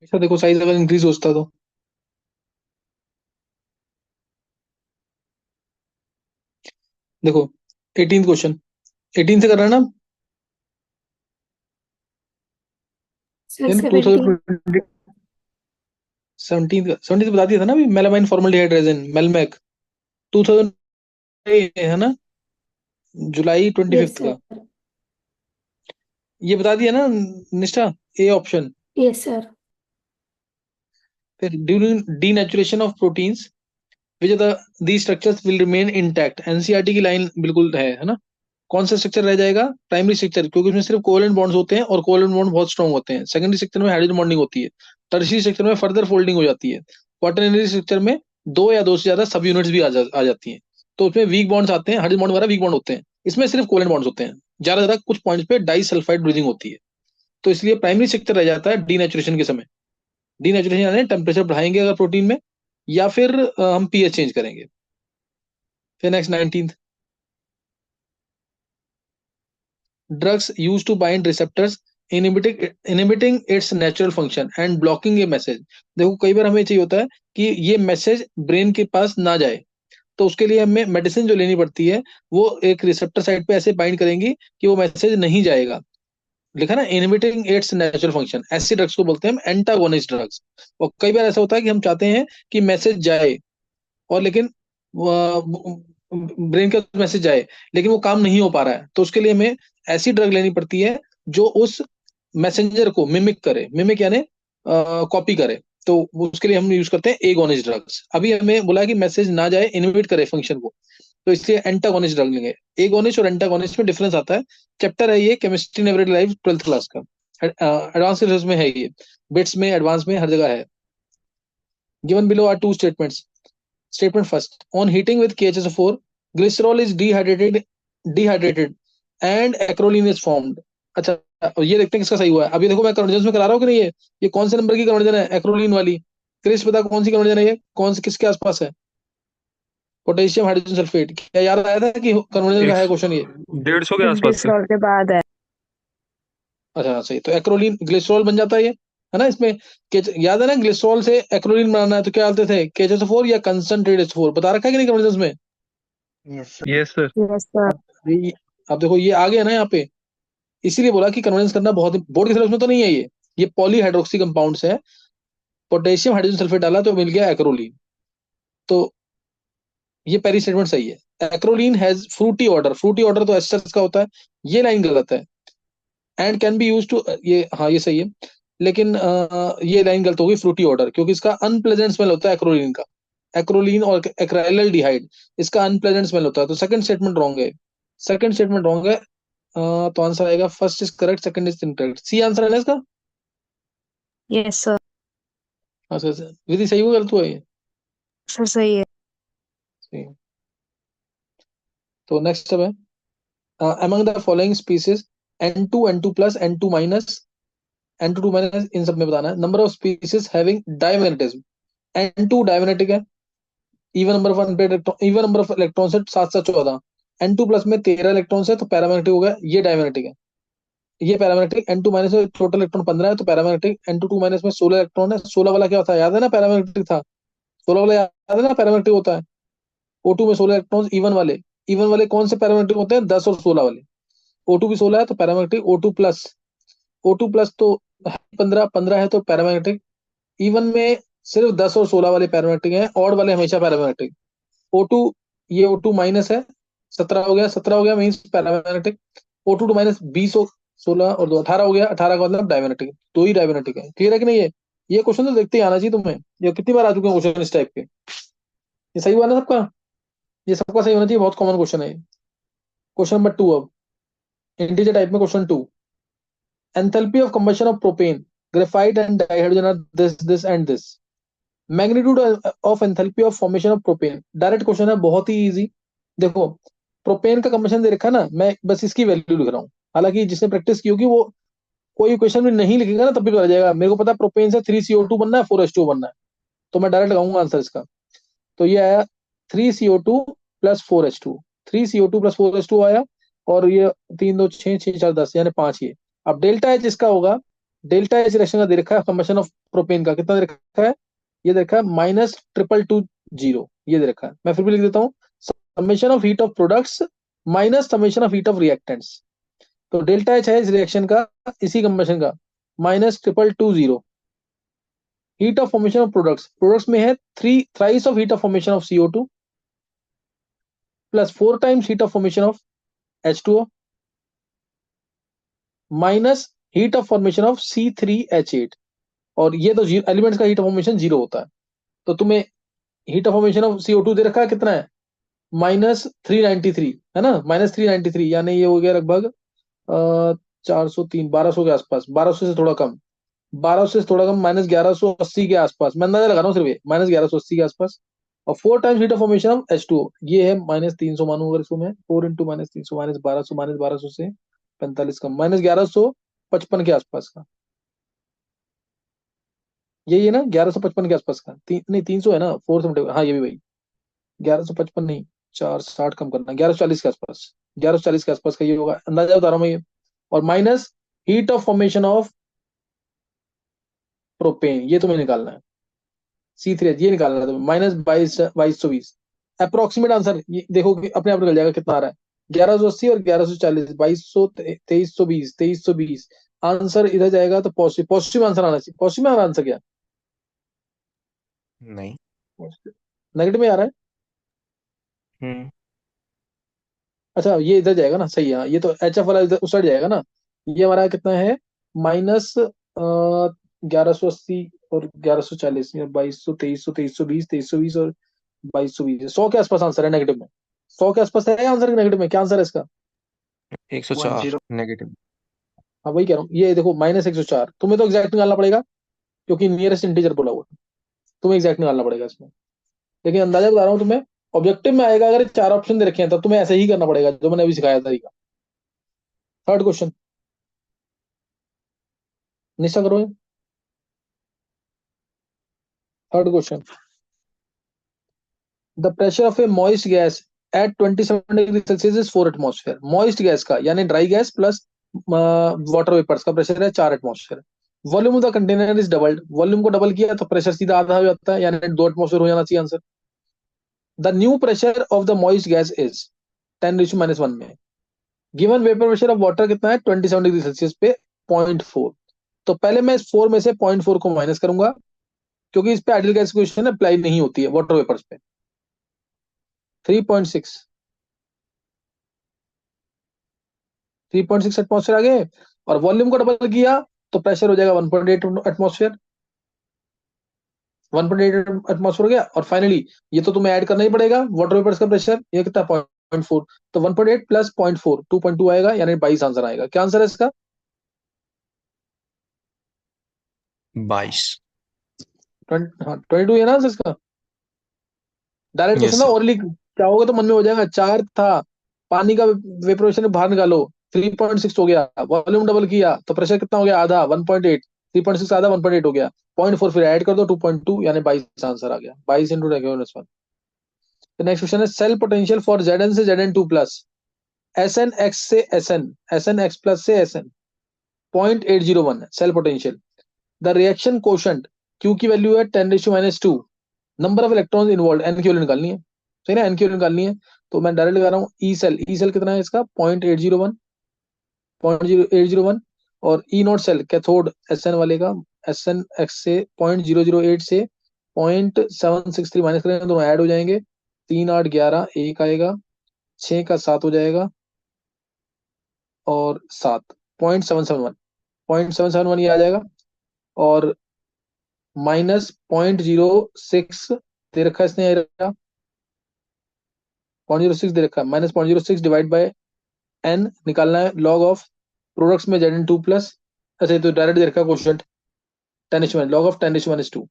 ऐसा देखो साइज अगर इंक्रीज होता तो। देखो 18th क्वेश्चन, 18 से कर रहा है ना। Sir then 17। 2020, 17 का 17 से बता दिया था ना अभी, मेलामाइन फॉर्मल्डिहाइड रेजिन मेलमैक 2000 है ना, जुलाई ट्वेंटी यस फिफ्थ सर। का। ये बता दिया ना Nishtha, A option. Yes sir. फिर during denaturation of proteins which the the structures will remain intact, NCERT की लाइन बिल्कुल है ना। कौन सा स्ट्रक्चर रह जाएगा? प्राइमरी स्ट्रक्चर, क्योंकि उसमें सिर्फ कोवलेंट बॉन्ड्स होते हैं और कोवलेंट बॉन्ड बहुत स्ट्रॉन्ग होते हैं। सेकेंडरी स्ट्रक्चर में हाइड्रोजन बॉन्डिंग होती है। टर्शियरी स्ट्रक्चर में फर्दर फोल्डिंग हो जाती है। क्वाटरनरी स्ट्रक्चर में दो या दो से ज्यादा सब यूनिट्स भी आ जाती हैं। तो उसमें वीक बॉन्ड्स आते हैं, हाइड्रोजन बॉन्ड वगैरह वीक बॉन्ड होते हैं। इसमें सिर्फ कोवलेंट बॉन्ड्स होते हैं। ज्यादा ज्यादा कुछ पॉइंट्स पे डाई सल्फाइड ब्रीजिंग होती है। तो इसलिए प्राइमरी स्ट्रक्चर रह जाता है डीनेचुरेशन के समय। डीनेचुरेशन यानी टेम्परेचर बढ़ाएंगे अगर प्रोटीन में, या फिर हम पीएच चेंज करेंगे। फिर next 19th, drugs used to bind receptors inhibiting its natural function and blocking a message। देखो कई बार हमें चाहिए होता है कि ये मैसेज ब्रेन के पास ना जाए, तो उसके लिए हमें मेडिसिन जो लेनी पड़ती है, वो एक रिसेप्टर साइट पे ऐसे बाइंड करेंगी कि वो मैसेज नहीं जाएगा। लिखा ना, इनहिबिटिंग इट्स नेचुरल फंक्शन, ऐसी ड्रग्स को बोलते हैं हम एंटागोनिस्ट ड्रग्स। और कई बार ऐसा होता है कि हम चाहते हैं कि मैसेज जाए, और लेकिन ब्रेन का मैसेज जाए, लेकिन वो काम नहीं हो पा रहा है, तो उसके लिए हमें ऐसी ड्रग लेनी पड़ती है जो उस मैसेंजर को मिमिक करे। मिमिक यानी कॉपी करे। तो उसके लिए हम यूज करते हैं एगोनिस्ट ड्रग्स। अभी हमें बोला कि मैसेज ना जाए, इनहिबिट करे फंक्शन को, तो इसलिए एंटागोनिस्ट ड्रग लेंगे। एगोनिस्ट और एंटागोनिस्ट में डिफरेंस आता है। चैप्टर है ये, chemistry in everyday life 12th class का। एडवांस में है ये, बिट्स में, एडवांस में, हर जगह है। Given below are two statements. Statement first. On heating with KHSO4, glycerol is dehydrated and acrolein is formed. अच्छा, अब ये देखते हैं किसका सही हुआ है। अभी देखो मैं कन्वर्जन में करा रहा हूँ कि नहीं, ये कौन से नंबर की कन्वर्जन है? एक्रोलीन वाली। क्रिस बता कौन सी कन्वर्जन है ये, कौन से किसके आसपास है? Potassium hydrogen sulphate. क्या याद आया था कि कन्वर्जन का एक है क्वेश्चन ये? 150 के आसपास से। ग्लिसरॉल के बाद है। अच्छा सही, तो एक्रोलीन ग्लिसरॉल बन जाता है ये, है ना इसमें। याद है ना, ग्लिसरॉल से एक्रोलीन बनाना है तो क्या डालते थे? KHSO4 या कंसंट्रेट एच फोर, बता रखा है कि नहीं कन्वर्जन में। Yes sir. Yes sir. Yes sir. अब अब देखो ये आ गया ना यहाँ पे। इसीलिए बोला कि कन्वर्जेंस करना बहुत बोर्ड के सिलेबस में तो नहीं है ये पॉली हाइड्रोक्सी कंपाउंड्स है। पोटेशियम हाइड्रोजन सल्फेट डाला तो मिल गया एक्रोलीन। तो ये पहली स्टेटमेंट सही है। Acrolein has fruity odour, fruity odour तो एस्टर्स का होता है। ये लाइन गलत है। And can be use to, ये हाँ ये सही है, लेकिन ये लाइन गलत होगी, फ्रूटी ऑर्डर, क्योंकि इसका अनप्लेजेंट स्मेल होता है एक्रोलीन का। एक्रोलीन और एक्राइल डिहाइड, इसका अनप्लेजेंट स्मेल होता है। तो सेकंड स्टेटमेंट रॉन्ग है। सेकंड स्टेटमेंट रॉन्ग है। तो आंसर आएगा first is correct, second is incorrect, C answer है ना इसका। Yes sir. हाँ सर, विधि सही हुआ गलत हुआ ये? सर सही है। सही। तो नेक्स्ट अब है, among the following species N2 N2 plus N2 minus N2 2 minus, इन सब में बताना है number of species having diamagnetism. N2 diamagnetic है, even number of unpaired electron, even number of electrons है 7 7 14। N2 प्लस में 13 इलेक्ट्रॉन्स है तो पैरामैग्नेटिक हो गया, ये डायमैग्नेटिक है। ये पैरामैग्नेटिक। N2 माइनस में टोटल इलेक्ट्रॉन 15 है तो पैरामैग्नेटिक। N2 2 माइनस में 16 इलेक्ट्रॉन है, 16 वाला क्या था याद है ना, पैरामैग्नेटिक था। 16 वाला याद है ना, पैरामैग्नेटिक होता है। O2 में 16 इलेक्ट्रॉन इवन वाले। इवन वाले कौन से पैरामैग्नेटिक होते हैं? 10 और 16 वाले। O2 भी 16 है तो paramagnetic. O2 plus, O2 plus तो 15, 15 है तो पैरामैग्नेटिक। इवन में सिर्फ 10 और 16 वाले पैरामैग्नेटिक हैं, ऑड वाले हमेशा पैरामैग्नेटिक। O2, ये O2 माइनस है, 17 हो गया, 17 हो गया मीन्स पैरामैग्नेटिक। O2 2 माइनस 20 और 16 और 2 18 हो गया, 18 का मतलब डायमैग्नेटिक। दो ही डायमैग्नेटिक है। क्लियर है कि नहीं? ये क्वेश्चन तो देखते ही आना चाहिए तुम्हें, ये कितनी बार आ चुके हैं क्वेश्चन इस टाइप के। ये सही हुआ ना सबका? ये सबका सही होना चाहिए, बहुत कॉमन क्वेश्चन है ये। क्वेश्चन नंबर 2 अब, इंटीजर टाइप में question 2। Enthalpy of combustion of propane, graphite and dihydrogen are this and this. Magnitude of enthalpy of formation of propane, direct question है, बहुत ही इजी। देखो प्रोपेन का कंबशन दे रखा है ना, मैं बस इसकी वैल्यू लिख रहा हूँ। हालांकि जिसने प्रैक्टिस की होगी वो कोई क्वेश्चन भी नहीं लिखेगा ना तब भी पता जाएगा। मेरे को पता है प्रोपेन से 3CO2 बनना है, 4H2 बनना है, तो मैं डायरेक्ट लगाऊंगा आंसर इसका। तो ये आया 3CO2 plus 4H2। 3CO2 plus 4H2 आया। और ये 3 2 6 6 4 10 यानी 5 ये। अब डेल्टा H इसका होगा डेल्टा एच रिएक्शन का दे रखा है फॉर्मेशन ऑफ प्रोपेन का, कितना दे रखा है, ये दे रखा है -222 ये दे रखा है। मैं फिर भी लिख देता हूँ, summation of heat of products minus summation of heat of reactants. तो डेल्टा एच है इस रिएक्शन का, इसी कंबेशन का, -222 heat of formation of products, products में है thrice of heat of formation of CO2 plus 4 times heat of formation of H2O minus heat of formation of C3H8। और ये तो एलिमेंट्स का हीट ऑफ फॉर्मेशन 0 होता है। तो तुम्हें heat of formation of CO2 दे रखा है, कितना है, -393 है ना, -393, यानी ये हो गया लगभग 403, 1200 के आसपास, 1200 से थोड़ा कम, 1200 से थोड़ा कम, -1180 के आसपास, मैं अंदाजा लगा रहा हूँ सिर्फ, ये -1180 के आसपास। और 4 times heat of formation of H2O, ये है -300 मानू अगर इसको मैं, 4 इंटू -300 -1200, -1200 से 45 कम, -1155 के आसपास का, यही है ना, 1155 के आसपास का, नहीं 300 है ना, 4 से, हाँ ये भी भाई, 1155 नहीं, 460 कम करना, 1140 के आसपास, 1140 के आसपास का ये होगा, अंदाजा बता रहा हूँ मैं ये। और minus heat of formation of propane, ये तुम्हें निकालना है, C3, ये निकालना है तुम्हें, -2220। अप्रोक्सीमेट आंसर ये देखो कि अपने आप निकल जाएगा कितना आ रहा है, 1180 और 1140, 2200, 2320, 2320, आंसर इधर जाएगा तो पॉजिटिव, पॉजिटिव आंसर आना चाहिए, पॉजिटिव में आ रहा आंसर क्या, नहीं। नेगेटिव में आ रहा है। हम्म। अच्छा ये इधर जाएगा ना, सही है, हाँ, ये तो HF वाला इधर उस साइड जाएगा ना। ये हमारा कितना है, -1180 और 1140, या 2200, 2300, 2320, और 2220, 100 के आसपास आंसर है नेगेटिव में, 100 के आसपास है आंसर नेगेटिव में, क्या आंसर है इसका, 104 नेगेटिव। हाँ वही कह रहा हूँ, ये देखो -104, तुम्हें तो एग्जैक्ट निकालना पड़ेगा, क्योंकि नियरेस्ट इंटीजर बोला हुआ है, तुम्हें एग्जैक्ट निकालना पड़ेगा इसमें। लेकिन अंदाजा बता रहा हूँ तुम्हें, ऑब्जेक्टिव में आएगा अगर 4 ऑप्शन दे रखे हैं तब तुम्हें ऐसे ही करना पड़ेगा जो मैंने अभी सिखाया था तरीका। थर्ड क्वेश्चन, निश्चय करो, third question, the pressure of a moist gas at 27 degree Celsius is 4 atmosphere. Moist gas का यानी dry gas plus water vapours का प्रेशर है 4 atmosphere. Volume of the container is doubled, volume को डबल किया तो प्रेशर सीधा आधा हो जाता है, यानी 2 एटमॉस्फेयर हो जाना चाहिए answer. The new pressure of the moist gas is 10⁻⁻1 में। Given vapour pressure of water कितना है 27 डिग्री सेल्सियस पे 0.4। तो पहले मैं इस 4 में से 0.4 को माइनस करूंगा, क्योंकि इस पे आइडियल गैस इक्वेशन अप्लाई नहीं होती है वाटर वेपर्स पे। 3.6, 3.6 एटमॉस्फेयर आ गए, और वॉल्यूम को डबल किया तो प्रेशर हो जाएगा 1.8 एटमॉस्फेयर, 1.8 एटमॉस्फेयर हो गया। और फाइनली ये तो तुम्हें ऐड करना ही पड़ेगा वाटर वेपर्स का प्रेशर, ये कितना 0.4, तो 1.8 प्लस 0.4 2.2 आएगा, यानी 22 आंसर आएगा। क्या आंसर है इसका, 22। 22 है ना आंसर इसका। डायरेक्ट क्वेश्चन यस था, सर। ओरली चाहोगे तो मन में हो जाएगा, 4 था, पानी का वेपोरेशन बाहर निकालो, 3.6 हो गया, वॉल्यूम डबल किया तो प्रेशर कितना हो गया, आधा, 1.8, 3.6 आधा 1.8 हो गया, 0.4 फिर ऐड कर दो 2.2, यानी 22 आंसर आ गया, 22 इंटू 10⁻⁻1। नेक्स्ट क्वेश्चन है, सेल पोटेंशियल फॉर Zn से Zn2 प्लस, SnX से SnX प्लस से Sn 0.801 cell potential. The reaction quotient Q की वैल्यू है 10⁻², number of electron involve, N की वैल्यू निकालनी है, सही ना, N की वैल्यू निकालनी है। तो मैं डायरेक्ट लगा रहा हूँ, ई सेल कितना है इसका 0.801, 0.0801, और ई नोट सेल कैथोड Sn वाले का, SnX से 0.008 से 0.763 माइनस करेंगे, दोनों ऐड हो जाएंगे, 3 8 11, एक आएगा, 6 का 7 हो जाएगा, और 7, 0.771, 0.771 ये आ जाएगा, और -0.06 दे रखा है इसने, 0.06 दे रखा है, -0.06 डिवाइड बाय एन निकालना है, लॉग ऑफ प्रोडक्ट्स में Zn2 प्लस, अच्छा तो डायरेक्ट दे रखा है question 10⁻, log of 10⁻²,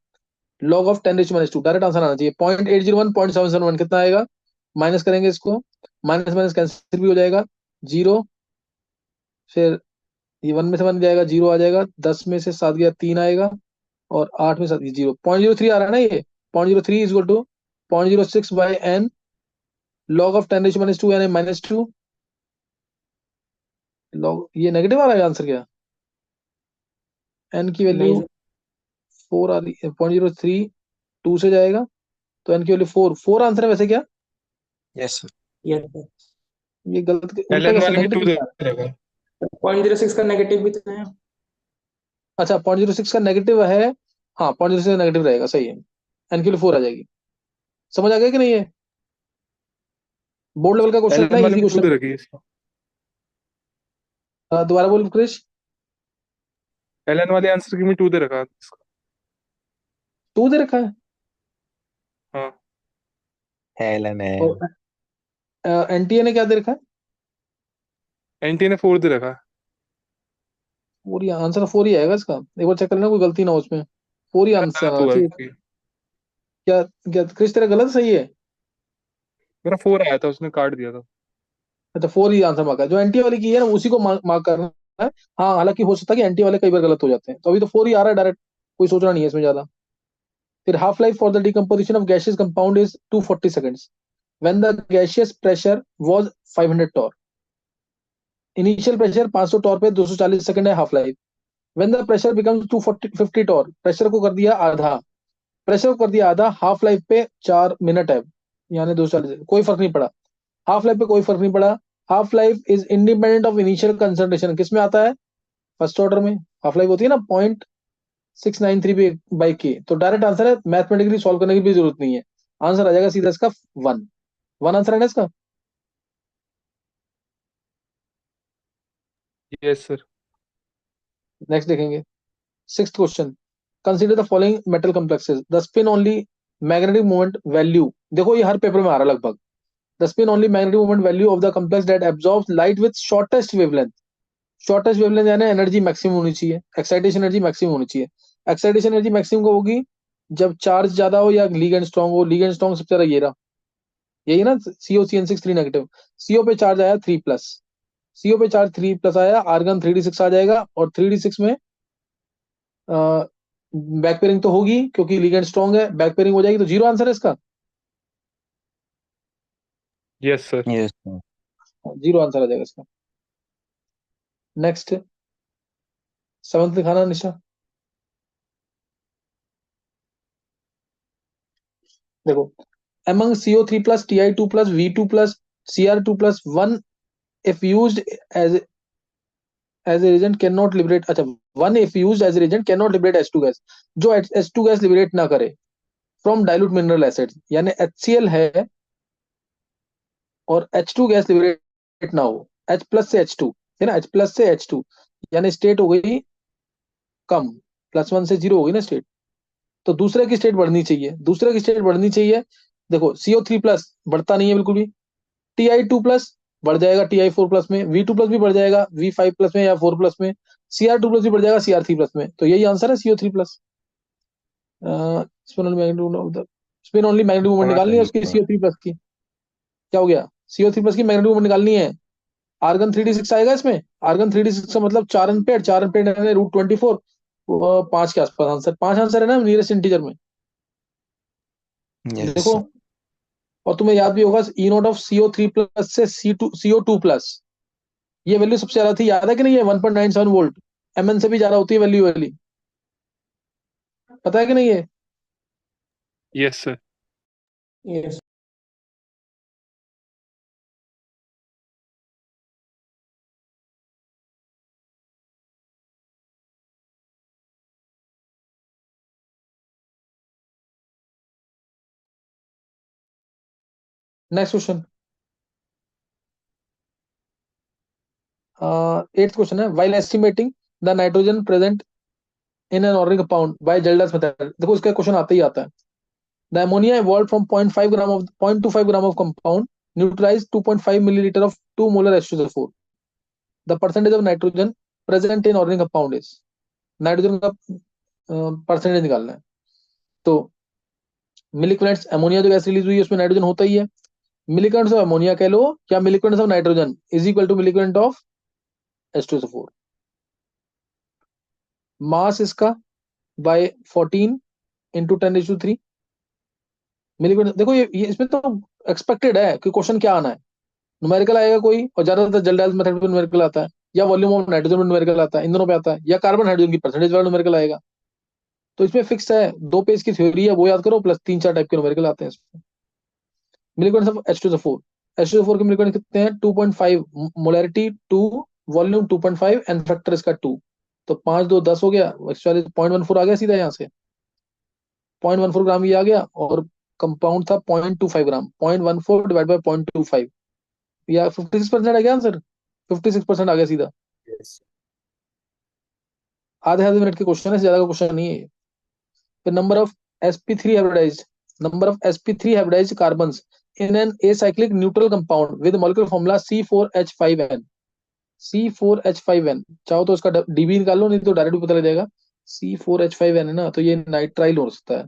log of 10⁻², direct answer आना चाहिए। 0.801 0.771 कितना आएगा, माइनस करेंगे इसको, माइनस माइनस कैंसिल भी हो जाएगा, 0, फिर ये 1 में से 1 जाएगा, 0 आ जाएगा, 10 में से 7 गया, 3 आएगा, और 8 में 7 0, 0.03 आ रहा है ना ये, 0.03 is equal to 0.06 by N, log of 10⁻², यानी -2, लॉग, ये नेगेटिव आ रहा है आंसर क्या, एन की वैल्यू 4 आ रही है, 0.03 2 से जाएगा तो एन की वैल्यू 4 आंसर है वैसे क्या? Yes sir. Yes sir. ये गलत एल उल्टा एन कैसे वाले में नेगेटिव 2 कितना है? रहेगा। 0.06 का नेगेटिव भी तो है। अच्छा 0.06 का नेगेटिव है, हाँ 0.06 का नेगेटिव रहेगा, सही है। एन की वैल्यू 4 आ जाएगी। समझ आ गया कि नहीं है? बोर्ड लेवल का एल क्वेश्चन एन है, वाले इजी में 2 क्वेश्चन। दे रखी है इसका। दोबारा बोल क्रिश। एल एन वाले आंसर की में 2 दे रखा है इसका। 2 दे रखा है हाँ। हेलन है। और एनटीए ने क्या दे रखा है? एनटी ने 4 दे रखा है। 4 ही आंसर, 4 ही आएगा इसका, एक बार चेक कर लेना कोई गलती ना हो उसमें। 4 ही मेरा आंसर गलत आना हुआ है चाहिए। क्योंकि क्या क्या क्रिश तेरा गलत सही है? मेरा 4 आया था, उसने काट दिया था। अच्छा 4 ही आंसर मार्क है, जो एंटी वाले की है ना उसी को मार्क करना है। हाँ हालांकि हो सकता है कि एंटी वाले कई बार गलत हो जाते हैं, तो अभी तो 4 ही आ रहा है डायरेक्ट, कोई सोचना नहीं है इसमें ज्यादा। फिर half life for the decomposition of gaseous compound is 240 seconds when the gaseous pressure was 500 torr। Initial pressure 500 torr पे 240 सेकंड है half life. When the pressure becomes 250 torr, pressure को कर दिया आधा, प्रेशर को कर दिया आधा, हाफ लाइफ पे 4 मिनट है, यानी 240, कोई फर्क नहीं पड़ा। हाफ लाइफ पे कोई फर्क नहीं पड़ा। Half life is independent of initial concentration, किस में आता है? फर्स्ट ऑर्डर में हाफ लाइफ होती है ना 0.693 बाई के, तो डायरेक्ट आंसर है, मैथमेटिकली सॉल्व करने की भी जरूरत नहीं है, आंसर आ जाएगा सीधा इसका 1। 1 आंसर है ना इसका। Yes sir. नेक्स्ट देखेंगे, sixth question. Consider the following metal complexes, the spin only magnetic moment value, देखो ये हर पेपर में आ रहा है लगभग। The spin only magnetic moment value of the complex that absorbs light with shortest wavelength. Shortest wavelength यानी energy maximum होनी चाहिए, excitation energy maximum होनी चाहिए। एक्साइटेशन एनर्जी मैक्सिमम कब होगी? जब चार्ज ज्यादा हो या लिगेंड स्ट्रांग हो। लिगेंड स्ट्रांग सबसे ज्यादा ये रहा, यही ना, COCN6 3 नेगेटिव। सीओ पे चार्ज आया 3+, सीओ पे चार्ज 3+ आया, आर्गन 3d6 आ जाएगा, और 3d6 में बैक पेयरिंग तो होगी क्योंकि लिगेंड स्ट्रांग है, बैक पेयरिंग हो जाएगी, तो 0 आंसर है इसका। Yes sir. यस 0 आंसर आ जाएगा इसका। नेक्स्ट, सेवंथ दिखाना निशा। देखो, among CO3+, Ti2+, V2+, Cr2+, 1 if used as a reagent cannot liberate, अच्छा 1 if used as a reagent cannot liberate H2 gas, जो H2 गैस लिबरेट ना करे फ्रॉम डाइल्यूट मिनरल एसिड, यानी HCl है और H2 gas liberate ना हो, H+ से H2 है ना, H+ से H2, यानी स्टेट हो गई कम, +1 से 0 हो गई ना स्टेट, तो दूसरे की स्टेट बढ़नी चाहिए, दूसरे की स्टेट बढ़नी चाहिए। देखो CO3+ बढ़ता नहीं है बिल्कुल भी, Ti2+ बढ़ जाएगा Ti4+ में, V2+ भी बढ़ जाएगा V5+ में या 4+ में, Cr2+ भी बढ़ जाएगा Cr3+ में, तो यही आंसर है CO3+। Spin only magnetic of the, spin only magnetic moment होना निकालनी है चाहिए उसकी था। CO3+ की। क्या हो गया? CO3+ की मैग्नेटिक मोमेंट निकालनी है, आर्गन 3d6 आएगा इसमें, आर्गन 3d6 का मतलब 4 एम्पेयर, 4 एम्पेयर यानी √24, 5 के आसपास आंसर, 5 आंसर है ना नियरेस्ट इंटीजर में। यस देखो, और तुम्हें याद भी होगा E0 ऑफ CO3+ से CO2+, ये वैल्यू सबसे ज्यादा थी, याद है कि नहीं? है 1.97 वोल्ट, MN से भी ज्यादा होती है वैल्यू वाली, पता है कि नहीं है? Yes sir. Yes. Next question, 8th question है, while estimating the nitrogen present in an organic compound by Kjeldahl's method, देखो इसका क्वेश्चन आता ही आता है। The ammonia evolve from 0.25 gram of compound neutralise 2.5 millilitre of 2 molar H2SO4, the percentage of nitrogen present in organic compound is, nitrogen का percentage निकालना है। तो मिलिक्वेंट्स अमोनिया जो गैस रिलीज हुई है उसमें नाइट्रोजन होता ही है, मिलिक्वेंट्स ऑफ अमोनिया कह लो या milliequivalents of nitrogen is equal to milliequivalent of H2SO4। Mass इसका बाय 14 इंटू 10⁻³ मिलीमीटर। देखो ये इसमें तो एक्सपेक्टेड है कि क्वेश्चन क्या आना है, न्यूमेरिकल आएगा कोई, और ज्यादातर जल्दाज मेथड पे न्यूमेरिकल आता है। या वॉल्यूम ऑफ नाइट्रोजन में न्यूमेरिकल आता है, इन दोनों पे आता है, या कार्बन हाइड्रोजन की परसेंटेज वाला न्यूमेरिकल आएगा। तो इसमें फिक्स है, 2 पेज की थ्योरी है वो याद करो, प्लस 3-4 टाइप के न्यूमेरिकल आते हैं इसमें। मिलिकॉन्स ऑफ H2SO4, H2SO4 के मिलिकॉन कितने हैं? 2.5 मोलैरिटी 2, वॉल्यूम 2.5 एंड फैक्टर इसका 2। तो 5 2 10 हो गया, एक्चुअली 0.14 आ गया सीधा यहाँ से, 0.14 ग्राम ये आ गया, और कंपाउंड था 0.25 ग्राम, 0.14 डिवाइड बाय 0.25, या 56% आ गया आंसर, 56% आ गया सीधा। Yes. आधे आधे मिनट के क्वेश्चन है, ज्यादा का क्वेश्चन नहीं है। फिर number of sp3 hybridised, number of sp3 hybridised carbons in an acyclic neutral compound with molecular formula C4H5N, C4H5N, चाहो तो उसका डीबी निकाल लो, नहीं तो डायरेक्ट भी पता लग जाएगा। C4H5N है ना, तो ये नाइट्राइल हो सकता है,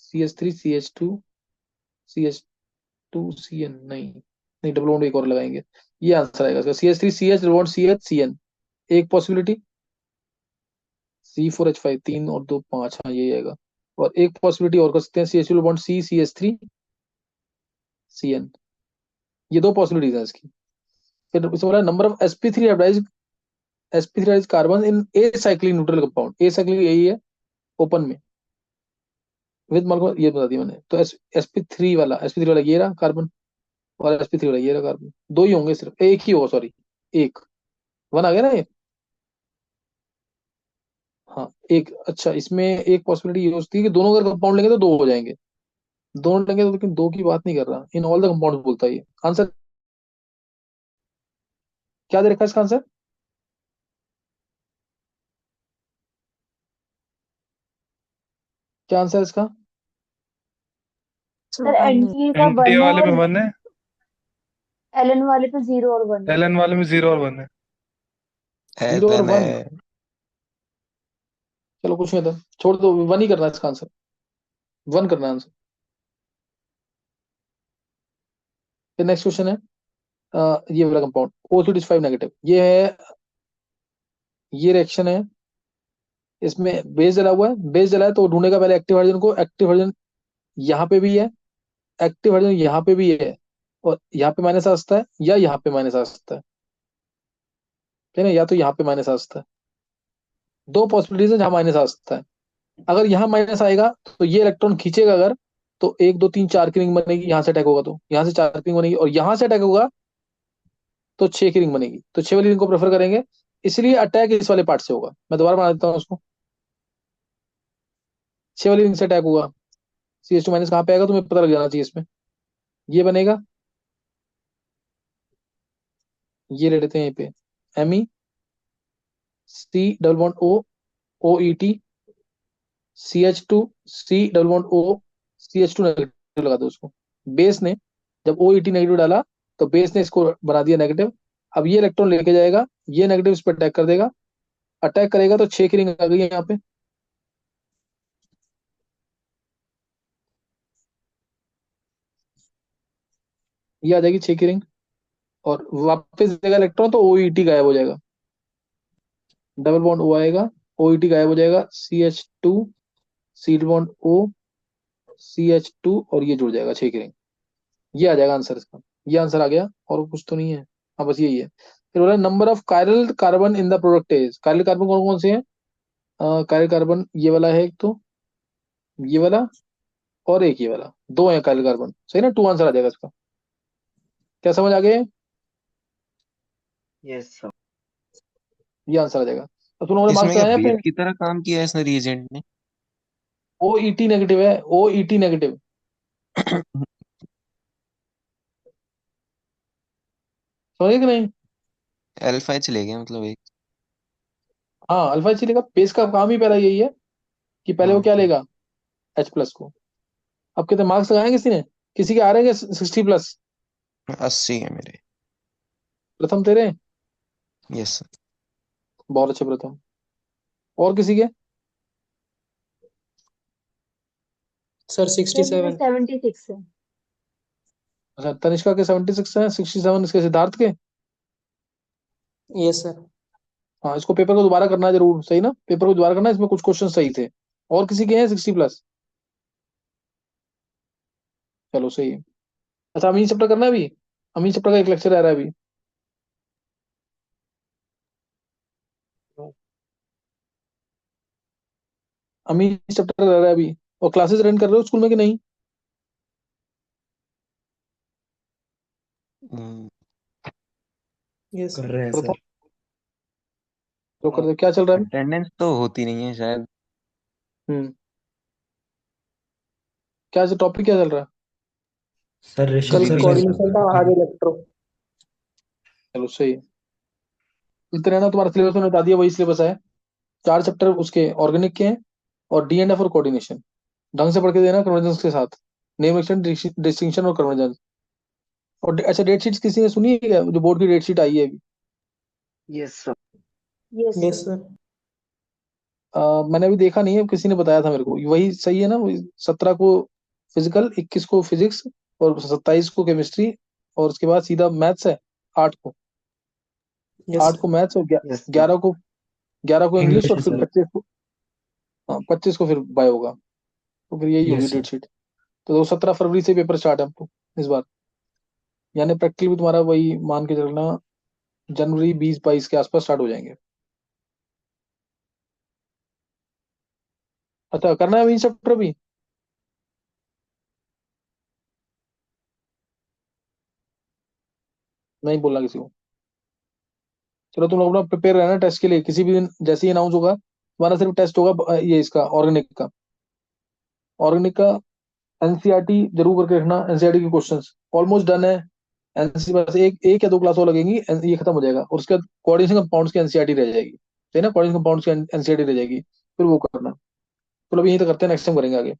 CH3CH2CH2CN, नहीं नहीं, डबल बॉन्ड एक और लगाएंगे, ये आंसर आएगा इसका, CH3CH डबल बॉन्ड CHCN, एक पॉसिबिलिटी। C4H5, 3 और 2 5, हाँ ये आएगा। और एक पॉसिबिलिटी और कर सकते हैं, CH2 बॉन्ड CH3CN, ये 2 पॉसिबिलिटीज है इसकी। फिर इसमें बोला number of sp3 carbon in a cyclic neutral compound, a cyclic यही है ओपन में, विद मार्को ये बता दिया मैंने। तो sp3 वाला ये रहा कार्बन, और sp3 वाला ये रहा कार्बन, दो ही होंगे सिर्फ, एक ही होगा, सॉरी, एक, वन आ गया ना ये। हाँ एक, अच्छा इसमें एक पॉसिबिलिटी ये होती है कि दोनों अगर कंपाउंड लेंगे तो दो हो जाएंगे, दोनों लेंगे तो, लेकिन दो की बात नहीं कर रहा, इन ऑल द कंपाउंड बोलता है ये आंसर। क्या दे रखा है इसका आंसर? क्या आंसर है इसका? सर सर वन है। एनटी का एनटी 1 है वाले में और 1 है, एलन वाले पे 0 और 1 है। एलन वाले में 0 और 1 है। 0 और 1, है। चलो कुछ नहीं था, छोड़ दो, वन ही करना है इसका आंसर, वन करना है आंसर। फिर नेक्स्ट क्वेश्चन है, ये वाला कंपाउंड O2H5 नेगेटिव, ये है, ये रिएक्शन है, इसमें बेस जला हुआ है, बेस जला है तो ढूंढेगा पहले एक्टिव हाइड्रोजन को, एक्टिव हाइड्रोजन यहाँ पे भी है, एक्टिव हाइड्रोजन यहाँ पे भी है, और यहाँ पे माइनस आ सकता है, या यहाँ पे माइनस आ सकता है, है ना, या तो यहाँ पे माइनस आ सकता है, दो पॉसिबिलिटीज है जहाँ माइनस आ सकता है। अगर यहाँ माइनस आएगा तो ये इलेक्ट्रॉन खींचेगा अगर, तो 1 2 3 4 की रिंग बनेगी, यहाँ से अटैक होगा तो यहाँ से 4 की रिंग बनेगी, और यहाँ से अटैक होगा तो 6 की रिंग बनेगी, तो 6 वाली रिंग को प्रेफर करेंगे, इसलिए अटैक इस वाले पार्ट से होगा। मैं दोबारा बना देता हूँ उसको, 6 वाली रिंग से अटैक होगा, CH2 माइनस कहाँ पे आएगा तुम्हें पता लग जाना चाहिए इसमें, ये बनेगा, ये ले लेते हैं यहाँ पे, Me, C double bond O, OET, CH2, C double bond O, CH2 negative लगा दो उसको। बेस ने जब OET नेगेटिव डाला, तो बेस ने इसको बना दिया नेगेटिव, अब ये इलेक्ट्रॉन लेके जाएगा, ये नेगेटिव इस पर अटैक कर देगा, अटैक करेगा तो 6 की रिंग आ गई है यहाँ पे, ये आ जाएगी 6 की रिंग, और वापस देगा इलेक्ट्रॉन तो OET गायब हो जाएगा, डबल बॉन्ड O आएगा, OET गायब हो जाएगा, CH2, C double bond O, CH2, और ये जुड़ जाएगा 6 की रिंग, ये आ जाएगा आंसर इसका, ये आंसर आ गया, और कुछ तो नहीं है, हाँ बस यही है। फिर बोला number of chiral carbon in the product is, chiral carbon कौन कौन से हैं? कायरल कार्बन ये वाला है एक तो, ये वाला, और एक ये वाला, दो है कायरल कार्बन, सही ना, टू आंसर आ जाएगा इसका। क्या समझ आ गए? Yes sir. ये आंसर आ जाएगा। अब तुम्हारे इसमें मार्क्स क्या आए हैं बेस अपने? की तरह काम किया है इसने रिएजेंट ने? OET नेगेटिव है, OET नेगेटिव, समझे कि नहीं? अल्फा चले गए मतलब एक। हाँ अल्फा एच लेगा, बेस का काम ही पहला यही है कि पहले वो क्या ओके। लेगा, H+ को। अब कितने मार्क्स लगाए किसी ने? किसी के आ रहे हैं 60+? 80 है मेरे। प्रथम तेरे, यस सर। बहुत अच्छे प्रथम। और किसी के? सर सर मेरे 67। 76 है। अच्छा तनिष्का के 76 है, 67 इसके सिद्धार्थ के। Yes sir. हाँ इसको पेपर को दोबारा करना है जरूर, सही ना, पेपर को दोबारा करना है, इसमें कुछ क्वेश्चन सही थे। और किसी के हैं 60+? चलो सही है। अच्छा अमीन चैप्टर करना है अभी, अमीन चैप्टर का एक लेक्चर आ रहा है अभी। अमीन चैप्टर रह रहा है अभी, और क्लासेस रन कर रहे हो स्कूल में कि नहीं? हम्म, यस कर रहे हैं करो तो, सर। तो कर दो, क्या चल रहा है? अटेंडेंस तो होती नहीं है शायद। हम्म क्या टॉपिक क्या चल रहा है? सर कल रिसेप्शन रिवीजन चल चल कोऑर्डिनेशन रहा था, है। आज इलेक्ट्रो। चलो सही है। इतना है ना, तुम्हारा सिलेबस में बता दिया, वही सिलेबस है। 4 चैप्टर उसके ऑर्गेनिक के हैं, और डी एंड एफ और कोऑर्डिनेशन ढंग से पढ़ के देना कन्वर्जेंस के साथ, नेम डिस्टिंक्शन और कन्वर्जेंस। और अच्छा, डेट शीट किसी ने सुनी है क्या, जो बोर्ड की डेट शीट आई है अभी? Yes sir. Yes yes sir. Sir. मैंने अभी देखा नहीं है, किसी ने बताया था मेरे को, वही सही है ना? 17 को फिजिकल, 21 को फिजिक्स, और 27 को केमिस्ट्री, और उसके बाद सीधा मैथ्स है 8 को। Yes 8 sir. को मैथ्स, और यस सर। 11 को इंग्लिश, इंग्लिश और है फिर सर। 25 को, हाँ 25 को फिर बायो होगा। तो फिर यही होगी यस डेट सर। शीट। तो 17 फरवरी से पेपर स्टार्ट है आपको इस बार। यानी प्रैक्टिकल भी तुम्हारा वही मान के चलना, जनवरी 20-22 के आसपास स्टार्ट हो जाएंगे। अच्छा, करना है अभी चैप्टर भी? नहीं बोलना किसी को। चलो तुम लोग अपना प्रिपेयर रहना टेस्ट के लिए, किसी भी दिन जैसे ही अनाउंस होगा तुम्हारा सिर्फ टेस्ट होगा, ये इसका ऑर्गेनिक का। ऑर्गेनिक का एनसीईआरटी जरूर करके रखना, एनसीईआरटी के क्वेश्चंस ऑलमोस्ट डन है। एनसी बस एक या 2 क्लास और लगेंगी, ये खत्म हो जाएगा, और उसके बाद कोऑर्डिनेशन कंपाउंड्स की एनसीईआरटी रह जाएगी, सही ना? कोऑर्डिनेशन कंपाउंड्स की एनसीईआरटी रह जाएगी, फिर वो करना। चलो अभी यहीं तक करते हैं, नेक्स्ट टाइम करेंगे आगे।